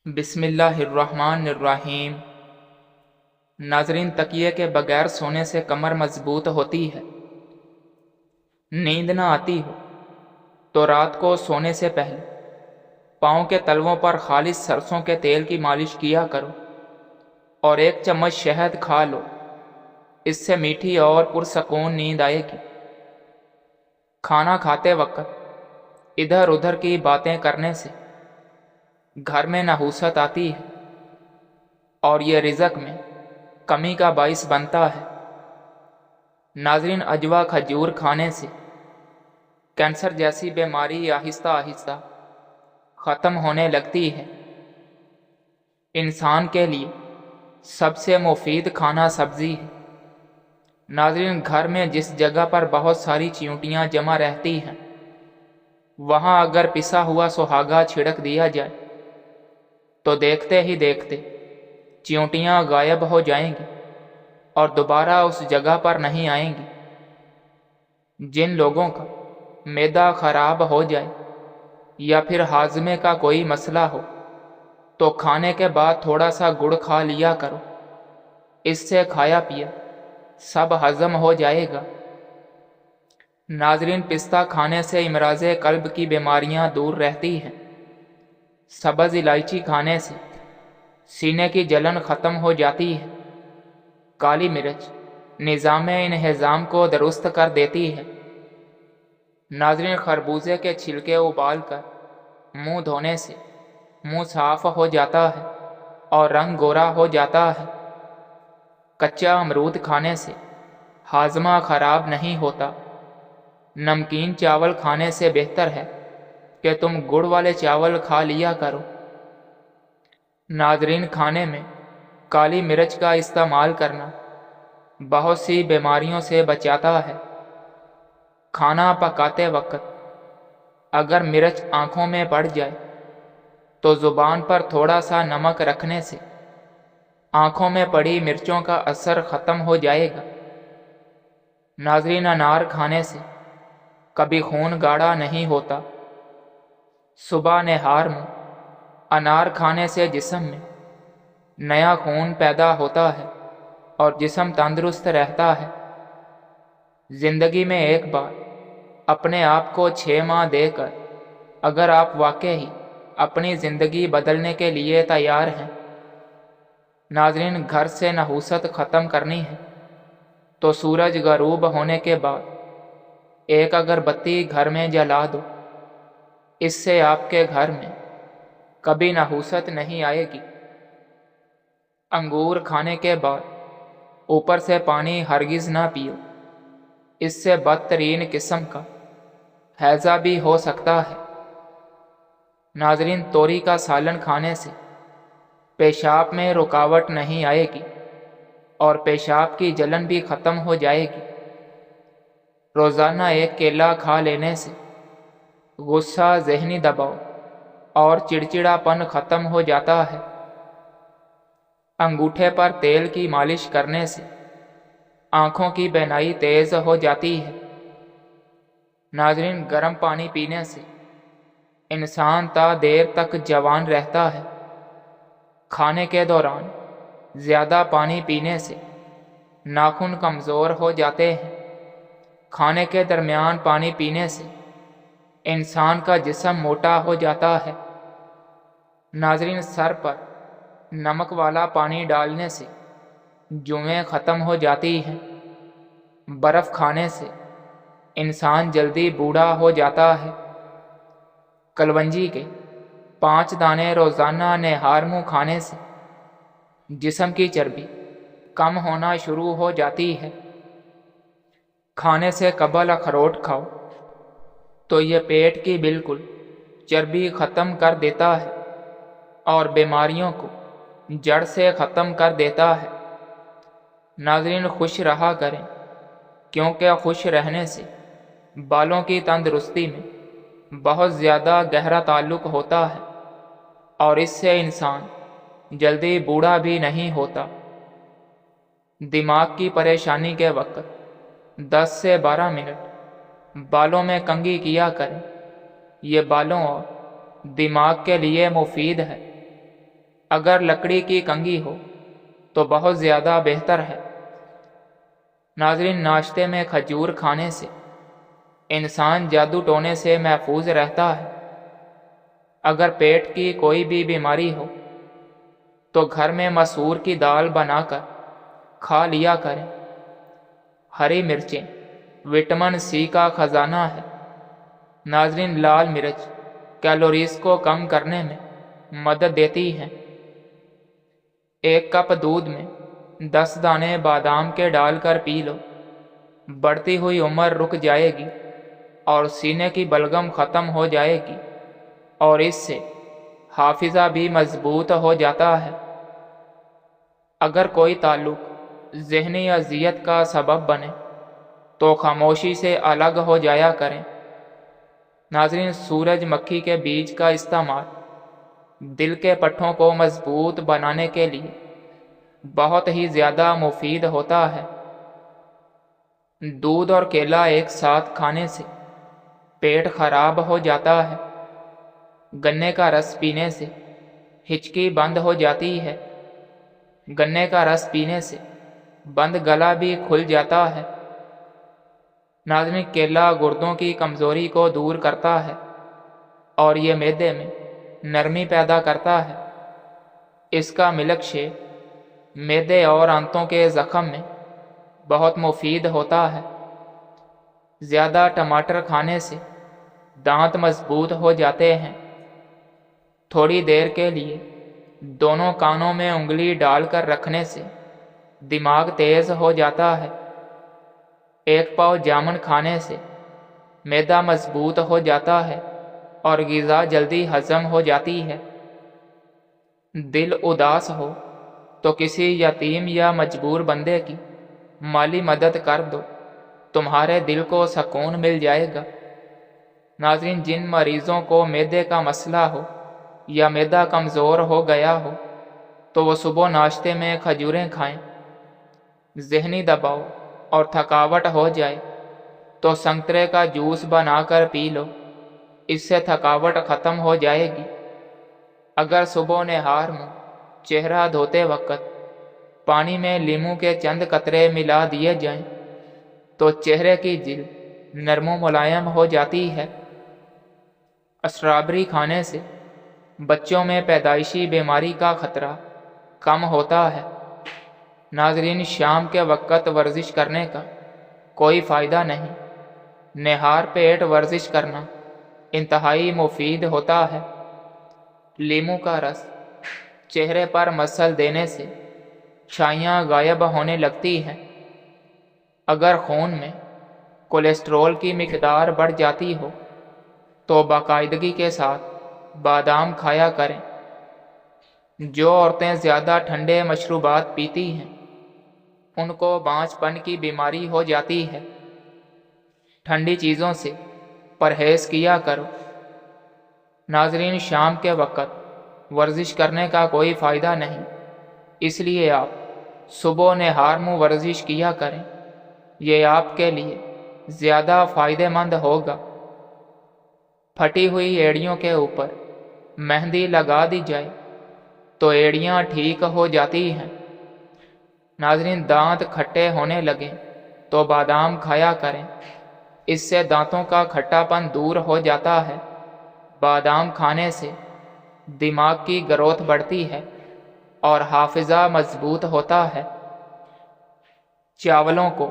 بسم اللہ الرحمن الرحیم۔ ناظرین، تکیے کے بغیر سونے سے کمر مضبوط ہوتی ہے۔ نیند نہ آتی ہو تو رات کو سونے سے پہلے پاؤں کے تلووں پر خالص سرسوں کے تیل کی مالش کیا کرو اور 1 چمچ شہد کھا لو۔ اس سے میٹھی اور پرسکون نیند آئے گی۔ کھانا کھاتے وقت ادھر ادھر کی باتیں کرنے سے گھر میں نحوست آتی ہے اور یہ رزق میں کمی کا باعث بنتا ہے۔ ناظرین، اجوا کھجور کھانے سے کینسر جیسی بیماری آہستہ آہستہ ختم ہونے لگتی ہے۔ انسان کے لیے سب سے مفید کھانا سبزی ہے۔ ناظرین، گھر میں جس جگہ پر بہت ساری چیونٹیاں جمع رہتی ہیں، وہاں اگر پسا ہوا سہاگا چھڑک دیا جائے تو دیکھتے ہی دیکھتے چیونٹیاں غائب ہو جائیں گی اور دوبارہ اس جگہ پر نہیں آئیں گی۔ جن لوگوں کا معدہ خراب ہو جائے یا پھر ہاضمے کا کوئی مسئلہ ہو تو کھانے کے بعد تھوڑا سا گڑ کھا لیا کرو۔ اس سے کھایا پیا سب ہضم ہو جائے گا۔ ناظرین، پستہ کھانے سے امراض قلب کی بیماریاں دور رہتی ہیں۔ سبز الائچی کھانے سے سینے کی جلن ختم ہو جاتی ہے۔ کالی مرچ نظام انہضام کو درست کر دیتی ہے۔ ناظرین، خربوزے کے چھلکے ابال کر منہ دھونے سے منہ صاف ہو جاتا ہے اور رنگ گورا ہو جاتا ہے۔ کچا امرود کھانے سے ہاضمہ خراب نہیں ہوتا۔ نمکین چاول کھانے سے بہتر ہے کہ تم گڑ والے چاول کھا لیا کرو۔ ناظرین، کھانے میں کالی مرچ کا استعمال کرنا بہت سی بیماریوں سے بچاتا ہے۔ کھانا پکاتے وقت اگر مرچ آنکھوں میں پڑ جائے تو زبان پر تھوڑا سا نمک رکھنے سے آنکھوں میں پڑی مرچوں کا اثر ختم ہو جائے گا۔ ناظرین، انار کھانے سے کبھی خون گاڑھا نہیں ہوتا۔ صبح نہار میں انار کھانے سے جسم میں نیا خون پیدا ہوتا ہے اور جسم تندرست رہتا ہے۔ زندگی میں ایک بار اپنے آپ کو 6 ماہ دے کر اگر آپ واقعی اپنی زندگی بدلنے کے لیے تیار ہیں۔ ناظرین، گھر سے نحوست ختم کرنی ہے تو سورج غروب ہونے کے بعد ایک اگربتی گھر میں جلا دو۔ اس سے آپ کے گھر میں کبھی نحوست نہیں آئے گی۔ انگور کھانے کے بعد اوپر سے پانی ہرگز نہ پیو۔ اس سے بدترین قسم کا ہیضہ بھی ہو سکتا ہے۔ ناظرین، توری کا سالن کھانے سے پیشاب میں رکاوٹ نہیں آئے گی اور پیشاب کی جلن بھی ختم ہو جائے گی۔ روزانہ 1 کیلا کھا لینے سے غصہ، ذہنی دباؤ اور چڑچڑا پن ختم ہو جاتا ہے۔ انگوٹھے پر تیل کی مالش کرنے سے آنکھوں کی بینائی تیز ہو جاتی ہے۔ ناظرین، گرم پانی پینے سے انسان تا دیر تک جوان رہتا ہے۔ کھانے کے دوران زیادہ پانی پینے سے ناخن کمزور ہو جاتے ہیں۔ کھانے کے درمیان پانی پینے سے انسان کا جسم موٹا ہو جاتا ہے۔ ناظرین، سر پر نمک والا پانی ڈالنے سے جوئیں ختم ہو جاتی ہیں۔ برف کھانے سے انسان جلدی بوڑھا ہو جاتا ہے۔ کلونجی کے 5 دانے روزانہ نہار منہ کھانے سے جسم کی چربی کم ہونا شروع ہو جاتی ہے۔ کھانے سے قبل اخروٹ کھاؤ تو یہ پیٹ کی بالکل چربی ختم کر دیتا ہے اور بیماریوں کو جڑ سے ختم کر دیتا ہے۔ ناظرین، خوش رہا کریں کیونکہ خوش رہنے سے بالوں کی تندرستی میں بہت زیادہ گہرا تعلق ہوتا ہے اور اس سے انسان جلدی بوڑھا بھی نہیں ہوتا۔ دماغ کی پریشانی کے وقت 10 سے 12 منٹ بالوں میں کنگھی کیا کریں۔ یہ بالوں اور دماغ کے لیے مفید ہے۔ ناظرین، اگر لکڑی کی کنگھی ہو تو بہت زیادہ بہتر ہے۔ ناظرین، ناشتے میں کھجور کھانے سے انسان جادو ٹونے سے محفوظ رہتا ہے۔ اگر پیٹ کی کوئی بھی بیماری ہو تو گھر میں مسور کی دال بنا کر کھا لیا کریں۔ ہری مرچیں وٹامن سی کا خزانہ ہے۔ ناظرین، لال مرچ کیلوریز کو کم کرنے میں مدد دیتی ہے۔ ایک کپ دودھ میں 10 دانے بادام کے ڈال کر پی لو، بڑھتی ہوئی عمر رک جائے گی اور سینے کی بلغم ختم ہو جائے گی، اور اس سے حافظہ بھی مضبوط ہو جاتا ہے۔ اگر کوئی تعلق ذہنی اذیت کا سبب بنے تو خاموشی سے الگ ہو جایا کریں۔ ناظرین، سورج مکھی کے بیج کا استعمال دل کے پٹھوں کو مضبوط بنانے کے لیے بہت ہی زیادہ مفید ہوتا ہے۔ دودھ اور کیلا ایک ساتھ کھانے سے پیٹ خراب ہو جاتا ہے۔ گنے کا رس پینے سے ہچکی بند ہو جاتی ہے۔ گنے کا رس پینے سے بند گلا بھی کھل جاتا ہے۔ ناظرین، کیلا گردوں کی کمزوری کو دور کرتا ہے اور یہ معدے میں نرمی پیدا کرتا ہے۔ اس کا ملک شیک معدے اور آنتوں کے زخم میں بہت مفید ہوتا ہے۔ زیادہ ٹماٹر کھانے سے دانت مضبوط ہو جاتے ہیں۔ تھوڑی دیر کے لیے دونوں کانوں میں انگلی ڈال کر رکھنے سے دماغ تیز ہو جاتا ہے۔ ایک پاؤ جامن کھانے سے معدہ مضبوط ہو جاتا ہے اور غذا جلدی ہضم ہو جاتی ہے۔ دل اداس ہو تو کسی یتیم یا مجبور بندے کی مالی مدد کر دو، تمہارے دل کو سکون مل جائے گا۔ ناظرین، جن مریضوں کو معدے کا مسئلہ ہو یا معدہ کمزور ہو گیا ہو تو وہ صبح ناشتے میں کھجوریں کھائیں۔ ذہنی دباؤ اور تھکاوٹ ہو جائے تو سنترے کا جوس بنا کر پی لو، اس سے تھکاوٹ ختم ہو جائے گی۔ اگر صبح نہار میں چہرہ دھوتے وقت پانی میں لیموں کے چند قطرے ملا دیے جائیں تو چہرے کی جلد نرم و ملائم ہو جاتی ہے۔ اسٹرابری کھانے سے بچوں میں پیدائشی بیماری کا خطرہ کم ہوتا ہے۔ ناظرین، شام کے وقت ورزش کرنے کا کوئی فائدہ نہیں۔ نہار پیٹ ورزش کرنا انتہائی مفید ہوتا ہے۔ لیموں کا رس چہرے پر مسل دینے سے چھائیاں غائب ہونے لگتی ہیں۔ اگر خون میں کولیسٹرول کی مقدار بڑھ جاتی ہو تو باقاعدگی کے ساتھ بادام کھایا کریں۔ جو عورتیں زیادہ ٹھنڈے مشروبات پیتی ہیں ان کو بانجھ پن کی بیماری ہو جاتی ہے۔ ٹھنڈی چیزوں سے پرہیز کیا کرو۔ ناظرین، شام کے وقت ورزش کرنے کا کوئی فائدہ نہیں، اس لیے آپ صبح نہار میں ورزش کیا کریں، یہ آپ کے لیے زیادہ فائدہ مند ہوگا۔ پھٹی ہوئی ایڑیوں کے اوپر مہندی لگا دی جائے تو ایڑیاں ٹھیک ہو جاتی ہیں۔ ناظرین، دانت کھٹے ہونے لگیں تو بادام کھایا کریں، اس سے دانتوں کا کھٹا پن دور ہو جاتا ہے۔ بادام کھانے سے دماغ کی گروتھ بڑھتی ہے اور حافظہ مضبوط ہوتا ہے۔ چاولوں کو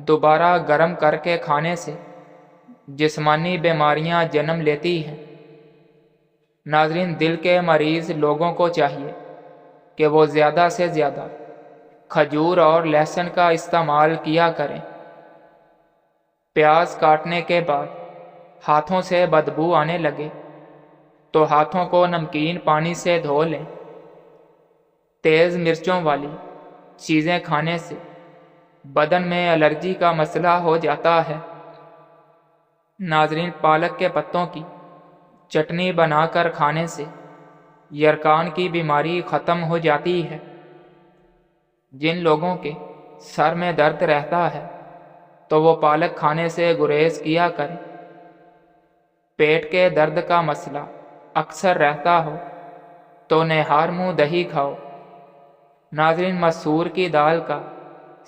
دوبارہ گرم کر کے کھانے سے جسمانی بیماریاں جنم لیتی ہیں۔ ناظرین، دل کے مریض لوگوں کو چاہیے کہ وہ زیادہ سے زیادہ کھجور اور لہسن کا استعمال کیا کریں۔ پیاز کاٹنے کے بعد ہاتھوں سے بدبو آنے لگے تو ہاتھوں کو نمکین پانی سے دھو لیں۔ تیز مرچوں والی چیزیں کھانے سے بدن میں الرجی کا مسئلہ ہو جاتا ہے۔ ناظرین، پالک کے پتوں کی چٹنی بنا کر کھانے سے یرقان کی بیماری ختم ہو جاتی ہے۔ جن لوگوں کے سر میں درد رہتا ہے تو وہ پالک کھانے سے گریز کیا کریں۔ پیٹ کے درد کا مسئلہ اکثر رہتا ہو تو نہار منہ دہی کھاؤ۔ ناظرین، مسور کی دال کا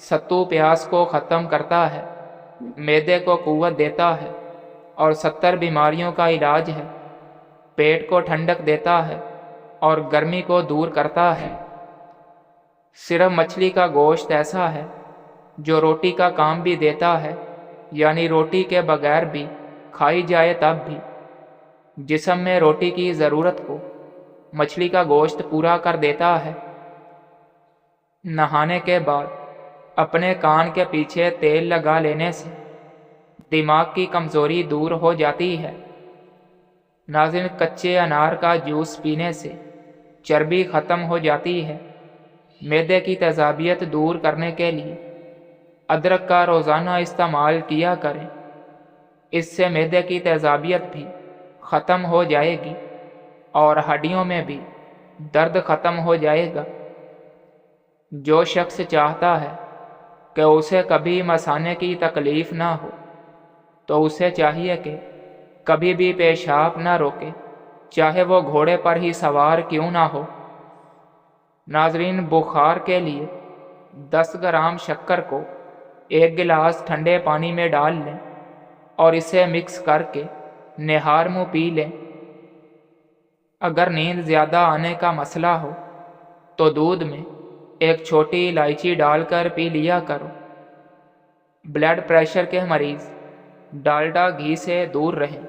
ستو پیاس کو ختم کرتا ہے، معدے کو قوت دیتا ہے اور 70 بیماریوں کا علاج ہے۔ پیٹ کو ٹھنڈک دیتا ہے اور گرمی کو دور کرتا ہے۔ صرف مچھلی کا گوشت ایسا ہے جو روٹی کا کام بھی دیتا ہے، یعنی روٹی کے بغیر بھی کھائی جائے تب بھی جسم میں روٹی کی ضرورت کو مچھلی کا گوشت پورا کر دیتا ہے۔ نہانے کے بعد اپنے کان کے پیچھے تیل لگا لینے سے دماغ کی کمزوری دور ہو جاتی ہے۔ ناظرین، کچے انار کا جوس پینے سے چربی ختم ہو جاتی ہے۔ معدے کی تیزابیت دور کرنے کے لیے ادرک کا روزانہ استعمال کیا کریں، اس سے معدے کی تیزابیت بھی ختم ہو جائے گی اور ہڈیوں میں بھی درد ختم ہو جائے گا۔ جو شخص چاہتا ہے کہ اسے کبھی مثانے کی تکلیف نہ ہو تو اسے چاہیے کہ کبھی بھی پیشاب نہ روکے، چاہے وہ گھوڑے پر ہی سوار کیوں نہ ہو۔ ناظرین، بخار کے لیے 10 گرام شکر کو 1 گلاس ٹھنڈے پانی میں ڈال لیں اور اسے مکس کر کے نہار منہ پی لیں۔ اگر نیند زیادہ آنے کا مسئلہ ہو تو دودھ میں 1 چھوٹی الائچی ڈال کر پی لیا کرو۔ بلڈ پریشر کے مریض ڈالڈا گھی سے دور رہیں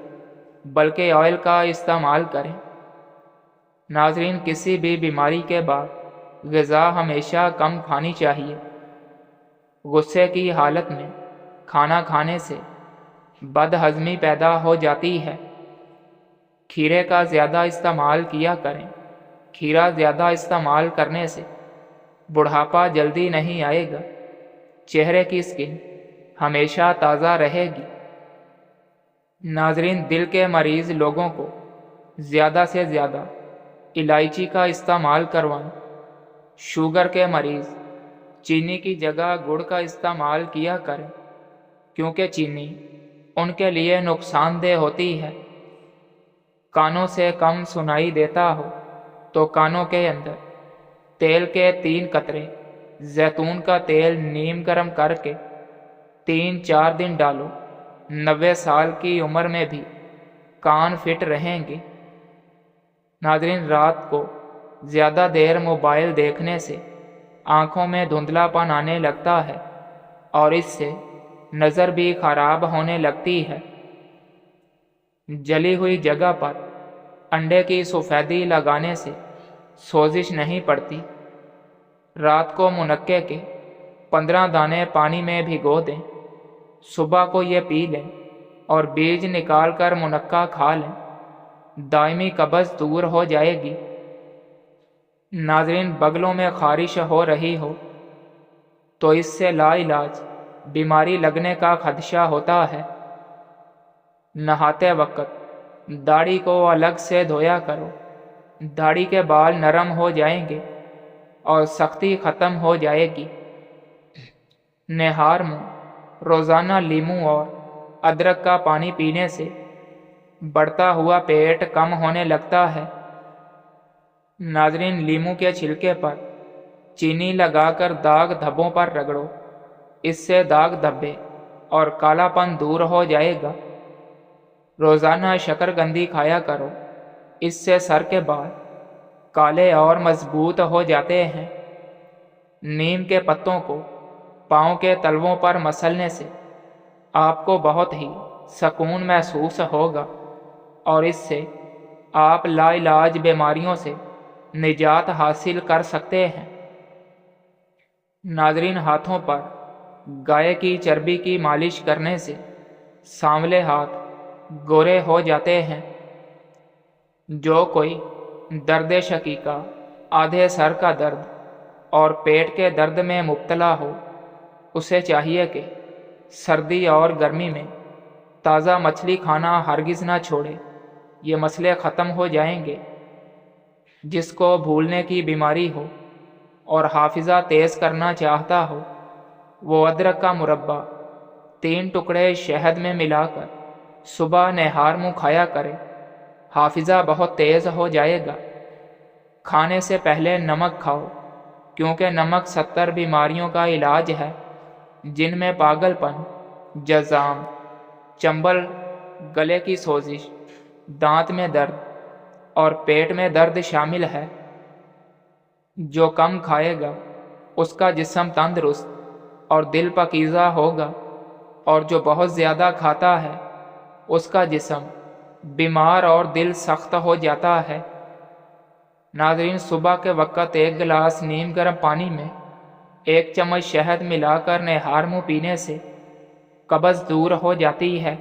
بلکہ آئل کا استعمال کریں۔ ناظرین، کسی بھی بیماری کے بعد غذا ہمیشہ کم کھانی چاہیے۔ غصے کی حالت میں کھانا کھانے سے بد ہضمی پیدا ہو جاتی ہے۔ کھیرے کا زیادہ استعمال کیا کریں۔ کھیرا زیادہ استعمال کرنے سے بڑھاپا جلدی نہیں آئے گا، چہرے کی سکن ہمیشہ تازہ رہے گی۔ ناظرین، دل کے مریض لوگوں کو زیادہ سے زیادہ الائچی کا استعمال کروائیں۔ شوگر کے مریض چینی کی جگہ گڑ کا استعمال کیا کریں، کیونکہ چینی ان کے لیے نقصان دہ ہوتی ہے۔ کانوں سے کم سنائی دیتا ہو تو کانوں کے اندر تیل کے 3 قطرے زیتون کا تیل نیم گرم کر کے 3-4 دن ڈالو۔ 90 سال کی عمر میں بھی کان فٹ رہیں گے۔ ناظرین، رات کو زیادہ دیر موبائل دیکھنے سے آنکھوں میں دھندلا پن آنے لگتا ہے اور اس سے نظر بھی خراب ہونے لگتی ہے۔ جلی ہوئی جگہ پر انڈے کی سفیدی لگانے سے سوزش نہیں پڑتی۔ رات کو منقے کے 15 دانے پانی میں بھگو دیں، صبح کو یہ پی لیں اور بیج نکال کر منقع کھا لیں، دائمی قبض دور ہو جائے گی۔ ناظرین، بغلوں میں خارش ہو رہی ہو تو اس سے لا علاج بیماری لگنے کا خدشہ ہوتا ہے۔ نہاتے وقت داڑھی کو الگ سے دھویا کرو، داڑھی کے بال نرم ہو جائیں گے اور سختی ختم ہو جائے گی۔ نہار منہ روزانہ لیموں اور ادرک کا پانی پینے سے بڑھتا ہوا پیٹ کم ہونے لگتا ہے۔ ناظرین، لیموں کے چھلکے پر چینی لگا کر داغ دھبوں پر رگڑو، اس سے داغ دھبے اور کالا پن دور ہو جائے گا۔ روزانہ شکرکندی کھایا کرو، اس سے سر کے بال کالے اور مضبوط ہو جاتے ہیں۔ نیم کے پتوں کو پاؤں کے تلووں پر مسلنے سے آپ کو بہت ہی سکون محسوس ہوگا اور اس سے آپ لا علاج بیماریوں سے نجات حاصل کر سکتے ہیں۔ ناظرین، ہاتھوں پر گائے کی چربی کی مالش کرنے سے سانولے ہاتھ گورے ہو جاتے ہیں۔ جو کوئی درد شقیقہ، آدھے سر کا درد اور پیٹ کے درد میں مبتلا ہو، اسے چاہیے کہ سردی اور گرمی میں تازہ مچھلی کھانا ہرگز نہ چھوڑے، یہ مسئلے ختم ہو جائیں گے۔ جس کو بھولنے کی بیماری ہو اور حافظہ تیز کرنا چاہتا ہو، وہ ادرک کا مربع 3 ٹکڑے شہد میں ملا کر صبح نہار منہ کھایا کرے، حافظہ بہت تیز ہو جائے گا۔ کھانے سے پہلے نمک کھاؤ، کیونکہ نمک 70 بیماریوں کا علاج ہے، جن میں پاگل پن، جذام، چنبل، گلے کی سوزش، دانت میں درد اور پیٹ میں درد شامل ہے۔ جو کم کھائے گا اس کا جسم تندرست اور دل پاکیزہ ہوگا، اور جو بہت زیادہ کھاتا ہے اس کا جسم بیمار اور دل سخت ہو جاتا ہے۔ ناظرین، صبح کے وقت 1 گلاس نیم گرم پانی میں 1 چمچ شہد ملا کر نہار منہ پینے سے قبض دور ہو جاتی ہے۔